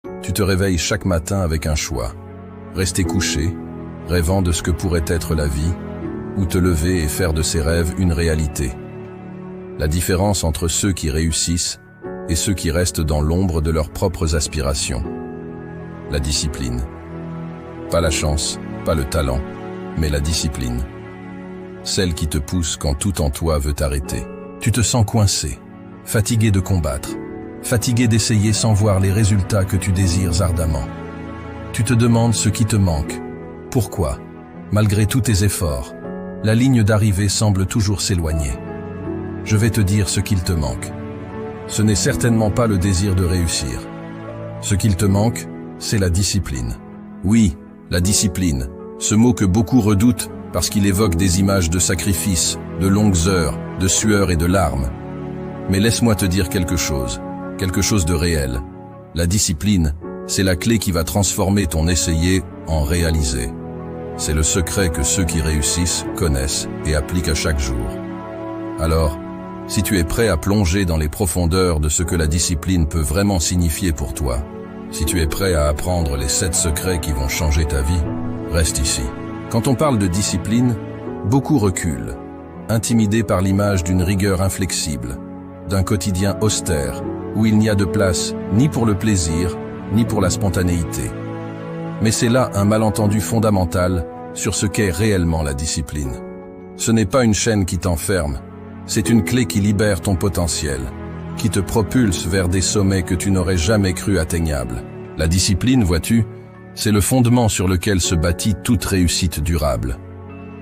Tu te réveilles chaque matin avec un choix. Rester couché, rêvant de ce que pourrait être la vie, ou te lever et faire de ses rêves une réalité. La différence entre ceux qui réussissent et ceux qui restent dans l'ombre de leurs propres aspirations. La discipline. Pas la chance, pas le talent, mais la discipline. Celle qui te pousse quand tout en toi veut t'arrêter. Tu te sens coincé, fatigué de combattre, fatigué d'essayer sans voir les résultats que tu désires ardemment. Tu te demandes ce qui te manque. Pourquoi, malgré tous tes efforts, la ligne d'arrivée semble toujours s'éloigner. Je vais te dire ce qu'il te manque. Ce n'est certainement pas le désir de réussir. Ce qu'il te manque, c'est la discipline. Oui, la discipline, ce mot que beaucoup redoutent parce qu'il évoque des images de sacrifice, de longues heures, de sueur et de larmes. Mais laisse-moi te dire quelque chose de réel. La discipline, c'est la clé qui va transformer ton essayer en réaliser. C'est le secret que ceux qui réussissent connaissent et appliquent à chaque jour. Alors, si tu es prêt à plonger dans les profondeurs de ce que la discipline peut vraiment signifier pour toi, si tu es prêt à apprendre les 7 secrets qui vont changer ta vie, reste ici. Quand on parle de discipline, beaucoup reculent, intimidés par l'image d'une rigueur inflexible, d'un quotidien austère, où il n'y a de place ni pour le plaisir, ni pour la spontanéité. Mais c'est là un malentendu fondamental sur ce qu'est réellement la discipline. Ce n'est pas une chaîne qui t'enferme, c'est une clé qui libère ton potentiel, qui te propulse vers des sommets que tu n'aurais jamais cru atteignables. La discipline, vois-tu, c'est le fondement sur lequel se bâtit toute réussite durable.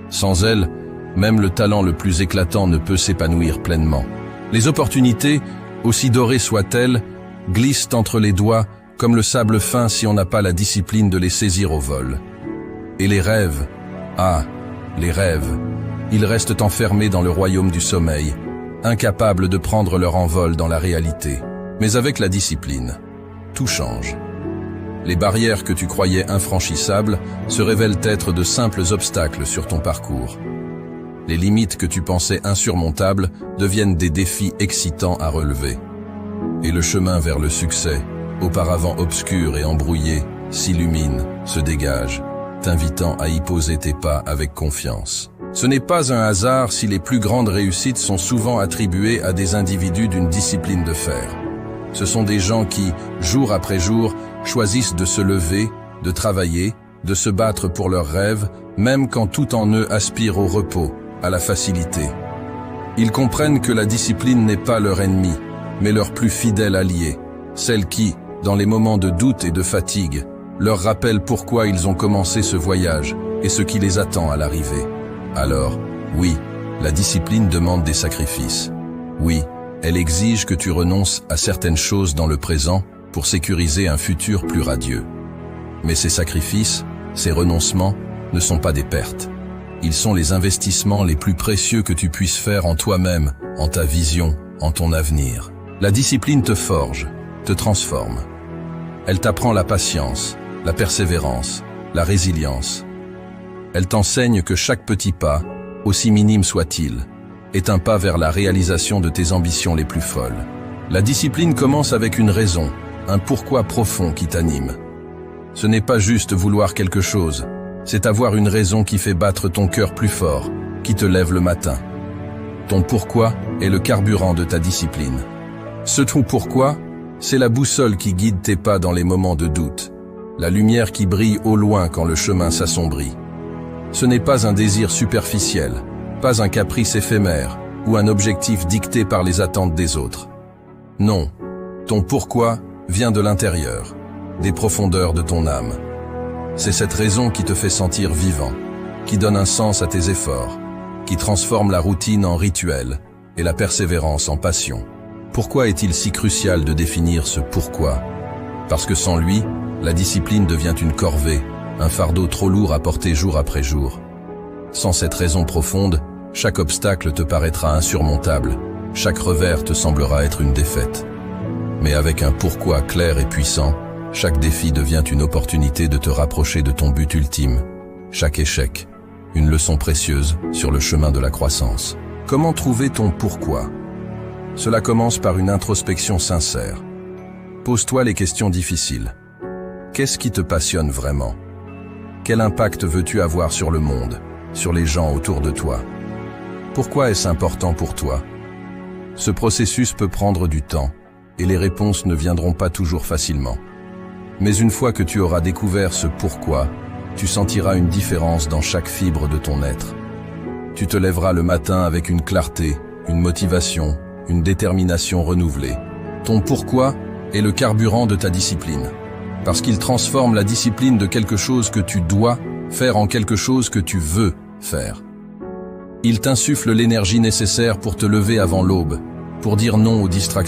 Sans elle, même le talent le plus éclatant ne peut s'épanouir pleinement. Les opportunités, aussi dorées soient-elles, glissent entre les doigts comme le sable fin si on n'a pas la discipline de les saisir au vol. Et les rêves, les rêves, ils restent enfermés dans le royaume du sommeil, incapables de prendre leur envol dans la réalité. Mais avec la discipline, tout change. Les barrières que tu croyais infranchissables se révèlent être de simples obstacles sur ton parcours. Les limites que tu pensais insurmontables deviennent des défis excitants à relever. Et le chemin vers le succès, auparavant obscur et embrouillé, s'illumine, se dégage, t'invitant à y poser tes pas avec confiance. Ce n'est pas un hasard si les plus grandes réussites sont souvent attribuées à des individus d'une discipline de fer. Ce sont des gens qui, jour après jour, choisissent de se lever, de travailler, de se battre pour leurs rêves, même quand tout en eux aspire au repos, à la facilité. Ils comprennent que la discipline n'est pas leur ennemi, mais leur plus fidèle allié, celle qui, dans les moments de doute et de fatigue, leur rappelle pourquoi ils ont commencé ce voyage et ce qui les attend à l'arrivée. Alors, oui, la discipline demande des sacrifices. Oui, elle exige que tu renonces à certaines choses dans le présent pour sécuriser un futur plus radieux. Mais ces sacrifices, ces renoncements, ne sont pas des pertes. Ils sont les investissements les plus précieux que tu puisses faire en toi-même, en ta vision, en ton avenir. La discipline te forge, te transforme. Elle t'apprend la patience, la persévérance, la résilience. Elle t'enseigne que chaque petit pas, aussi minime soit-il, est un pas vers la réalisation de tes ambitions les plus folles. La discipline commence avec une raison, un pourquoi profond qui t'anime. Ce n'est pas juste vouloir quelque chose, c'est avoir une raison qui fait battre ton cœur plus fort, qui te lève le matin. Ton pourquoi est le carburant de ta discipline. Ce ton pourquoi, c'est la boussole qui guide tes pas dans les moments de doute, la lumière qui brille au loin quand le chemin s'assombrit. Ce n'est pas un désir superficiel, pas un caprice éphémère ou un objectif dicté par les attentes des autres. Non, ton pourquoi vient de l'intérieur, des profondeurs de ton âme. C'est cette raison qui te fait sentir vivant, qui donne un sens à tes efforts, qui transforme la routine en rituel et la persévérance en passion. Pourquoi est-il si crucial de définir ce pourquoi? Parce que sans lui, la discipline devient une corvée, un fardeau trop lourd à porter jour après jour. Sans cette raison profonde, chaque obstacle te paraîtra insurmontable, chaque revers te semblera être une défaite. Mais avec un pourquoi clair et puissant, chaque défi devient une opportunité de te rapprocher de ton but ultime. Chaque échec, une leçon précieuse sur le chemin de la croissance. Comment trouver ton pourquoi? Cela commence par une introspection sincère. Pose-toi les questions difficiles. Qu'est-ce qui te passionne vraiment? Quel impact veux-tu avoir sur le monde, sur les gens autour de toi? Pourquoi est-ce important pour toi? Ce processus peut prendre du temps, et les réponses ne viendront pas toujours facilement. Mais une fois que tu auras découvert ce pourquoi, tu sentiras une différence dans chaque fibre de ton être. Tu te lèveras le matin avec une clarté, une motivation, une détermination renouvelée. Ton pourquoi est le carburant de ta discipline, parce qu'il transforme la discipline de quelque chose que tu dois faire en quelque chose que tu veux faire. Il t'insuffle l'énergie nécessaire pour te lever avant l'aube, pour dire non aux distractions.